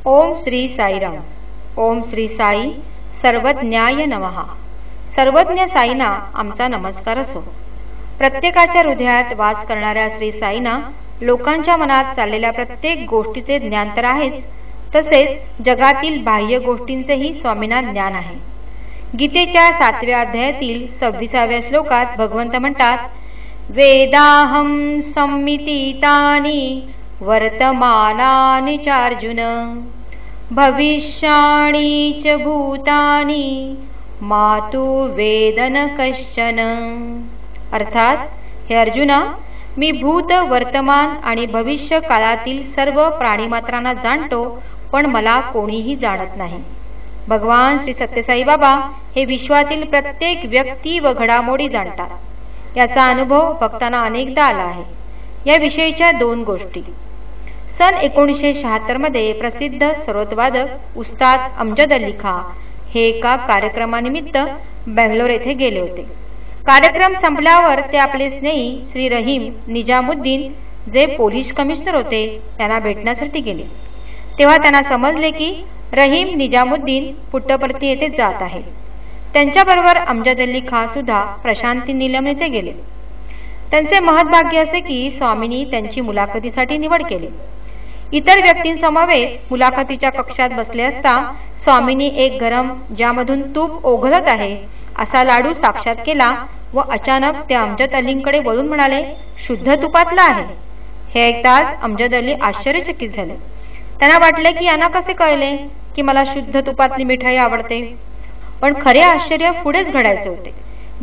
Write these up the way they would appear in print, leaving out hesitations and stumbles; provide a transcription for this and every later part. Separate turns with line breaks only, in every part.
ओम श्री साईराम. ओम श्री साई सर्वज्ञाय नमः. सर्वज्ञ साईना आमचा नमस्कार असो. प्रत्येकाच्या हृदयात वास करणाऱ्या श्री साईना लोकांच्या मनात चाललेल्या प्रत्येक गोष्टीचे ज्ञान तर आहेच, तसेच जगातील बाह्य गोष्टींचेही स्वामींना ज्ञान आहे. गीतेच्या 7व्या अध्यायातील 26व्या श्लोकात भगवंत म्हणतात, वेदाहम संमितीतानि वर्तमानानि चार्जुन भविष्याणि च भूतानि मातु वेदन कश्चन. अर्थात, हे अर्जुना, मी भूत, वर्तमान आणि भविष्य काळातील सर्व प्राणीमात्रांना जाणतो, पण मला कोणीही जाणत नाही. भगवान श्री सत्यसाई बाबा हे विश्वातील प्रत्येक व्यक्ती व घडामोडी जाणतात. याचा अनुभव भक्तांना अनेकदा आला आहे. याविषयीच्या 2 गोष्टी. सन 1976 मध्ये प्रसिद्ध सरोदवादक उस्ताद अमजद अली खां हे एका कार्यक्रमानिमित्त बेंगलोर येथे गेले होते. कार्यक्रम संपल्यावर ते आपले स्नेही श्री रहीम निजामुद्दीन, जे पोलीस कमिशनर होते, त्यांना भेटण्यासाठी गेले. तेव्हा त्यांना समजले की रहीम निजामुद्दीन पुट्टपर्ती येथे जात आहे. त्यांच्याबरोबर अमजद अली खां सुद्धा प्रशांती नीलम येथे गेले. त्यांचे महत्भाग्य असे की स्वामींनी त्यांची मुलाखतीसाठी निवड केली. इतर व्यक्तींसमवेत मुलाखतीच्या कक्षात बसले असता स्वामींनी एक गरम, ज्यामधून तूप ओघळत आहे, असा लाडू साक्षात केला व अचानक ते अमजद अलींकडे वळून म्हणाले, शुद्ध तुपातला आहे. हे ऐकताच अमजद अली आश्चर्यचकित झाले. त्यांना वाटले की यांना कसे कळले की मला शुद्ध तुपातली मिठाई आवडते. पण खरे आश्चर्य पुढेच घडायचे होते.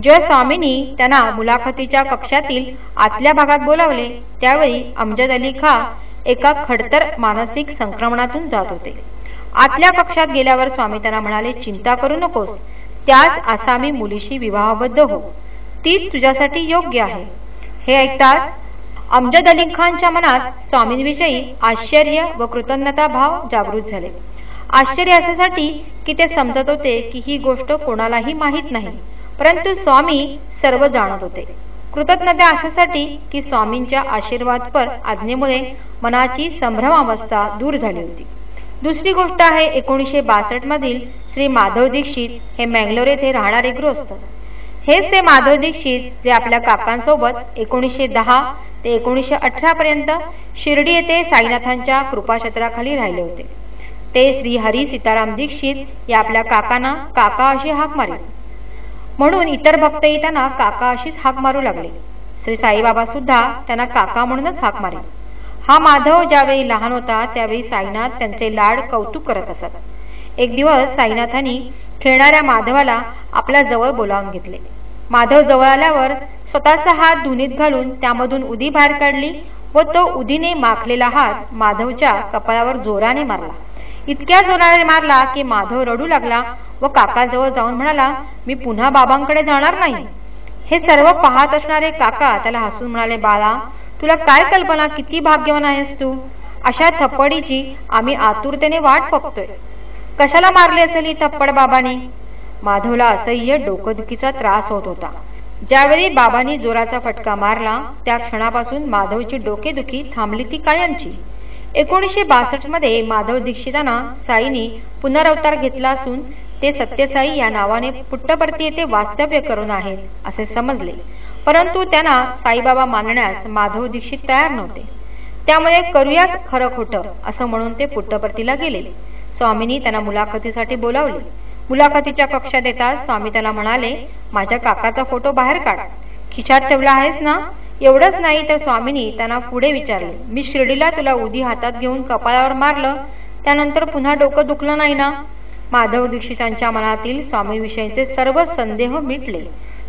जेव्हा स्वामींनी त्यांना मुलाखतीच्या कक्षातील आतल्या भागात बोलावले, त्यावेळी अमजद अली खां एका खडतर मानसिक संक्रमणातून जात होते. आतल्या कक्षात गेल्यावर स्वामी त्यांना म्हणाले, चिंता करू नकोस, त्याच आसामी मुलीशी विवाहबद्ध हो, तीच तुझ्यासाठी योग्य आहे. हे ऐकताच अमजद अली खानच्या मनात स्वामींविषयी आश्चर्य व कृतज्ञता भाव जागृत झाले. आश्चर्य यासाठी की ते समजत होते की ही गोष्ट कोणालाही माहीत नाही, परंतु स्वामी सर्व जाणत होते. कृतज्ञता अशासाठी की स्वामींच्या आशीर्वादपर आज्ञेमुळे मनाची संभ्रमावस्था दूर झाली होती. दुसरी गोष्ट आहे, 1962 मधील श्री माधव दीक्षित हे मंगलोर येथे राहणारे गृहस्थ. हेच ते माधव दीक्षित जे आपल्या काकांसोबत 1910 ते 1918 पर्यंत शिर्डी येथे साईनाथांच्या कृपाक्षेत्राखाली राहिले होते. ते श्री हरी सीताराम दीक्षित या आपल्या काकांना काका अशी हाक मारीत, म्हणून इतर भक्तही त्यांना काका अशीच हाक मारू लागले. श्री साईबाबा सुद्धा त्यांना काका म्हणूनच हाक मारे. हा माधव ज्यावेळी लहान होता त्यावेळी साईनाथ त्यांचे लाड कौतुक करत असत. एक दिवस साईनाथांनी खेळणाऱ्या माधवाला आपल्या जवळ बोलावून घेतले. माधव जवळ आल्यावर स्वतःचा हात धुनीत घालून त्यामधून उदी बाहेर काढली व तो उदीने माखलेला हात माधवच्या कपाळावर जोराने मारला. इतक्या जोराने मारला की माधव रडू लागला व काकाजवळ जाऊन म्हणाला, मी पुन्हा बाबांकडे जाणार नाही. हे सर्व पाहत असणारे काका त्याला हसून म्हणाले, बाळा, तुला काय कल्पना, किती भाग्यवान आहेस तू. अशा थप्पडीची आम्ही आतुरतेने वाट बघतोय. कशाला मारली असेल ही थप्पड बाबांनी. माधवला असह्य डोकदुखीचा त्रास होत होता. ज्यावेळी बाबांनी जोराचा फटका मारला त्या क्षणापासून माधवची डोकेदुखी थांबली ती कायमची. 1962 मध्ये माधव दीक्षितांना साईंनी पुनरवतार घेतला असून ते सत्यसाई या नावाने पुट्टपर्ती येथे वास्तव्य करून आहेत असे समजले. परंतु त्यांना साईबाबा मानण्यास माधव दीक्षित तयार नव्हते. त्यामुळे करूयाच खरं खोटं असं म्हणून ते पुट्टपर्तीला गेले. स्वामींनी त्यांना मुलाखतीसाठी बोलावले. मुलाखतीच्या कक्षात येताच स्वामी त्याला म्हणाले, माझ्या काकाचा फोटो बाहेर काढ, खिशात ठेवला आहेस ना. एवढंच नाही तर स्वामींनी त्यांना पुढे विचारले, मी शिर्डीला तुला उदी हातात घेऊन कपाळावर मारलं, त्यानंतर पुन्हा डोकं दुखलं नाही ना. माधव दीक्षितांच्या मनातील स्वामीविषयीचे सर्व संदेह मिटले.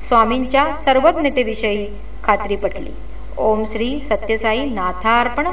स्वामींच्या सर्वज्ञतेविषयी खात्री पटली. ओम श्री सत्यसाई नाथार्पण.